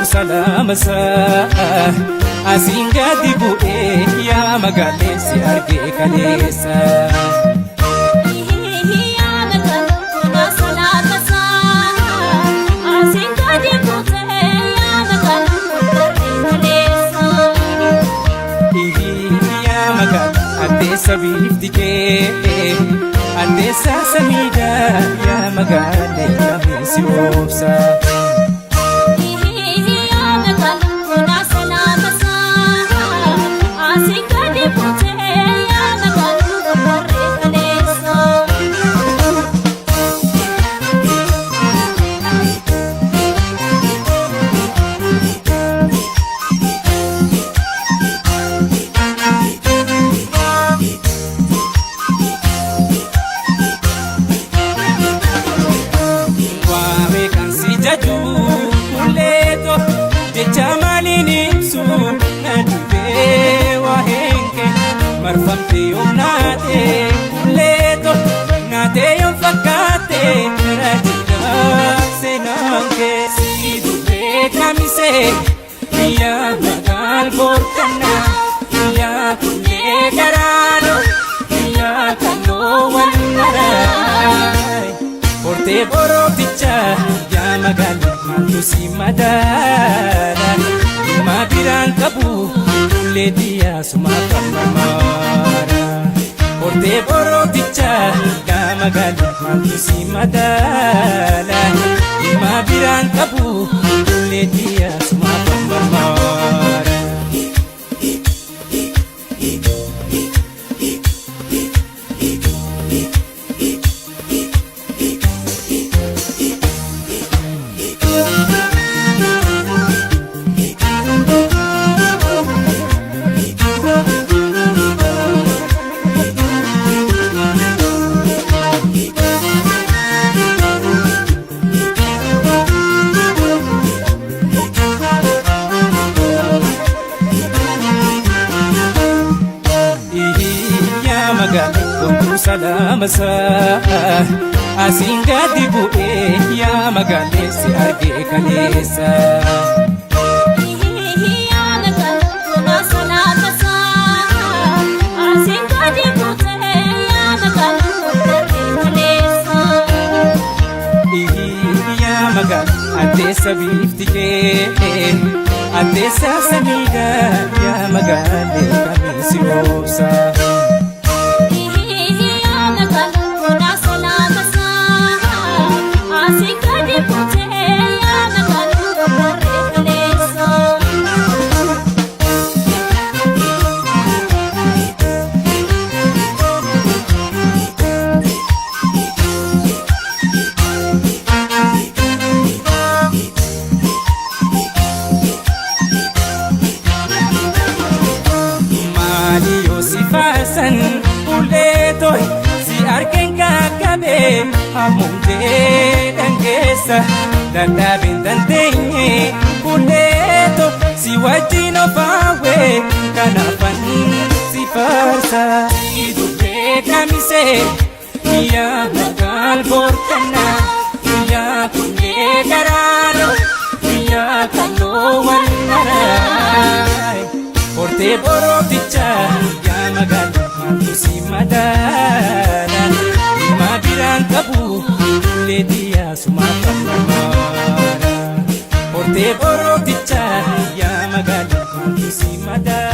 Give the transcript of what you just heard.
salamasa asin gadi bu'e ya magalesi arge kalesa sabifti ke ande samida ya magale kamisi obsa marfamte yomnate kuleto nate yom fakate rajida senanke sidube kamise ya magal bortana ya kule garano ya kano wanarai porte boro picha ya magal mantusi madara mabiran kabu le dia sumata mamara porte boro ticha gamagal mantusi madala mabiran kabu le dia sumata mamara salamasa asin gadi bu'e ya magalesi arge kalesa ande sabifti ke ande samida ya magale kamisi obsa sifasan uleto si arken kakabe amunde dangesa dadabin dantenye uleto si wajino fawe kanafan si farsa idube kamise ya magal bortana ya kunge garano ya kano wanarai porte boro ticha ya magal mantusi madara mabiran kabu le dia sumata mamara porte boro ticha ya magal mantusi madara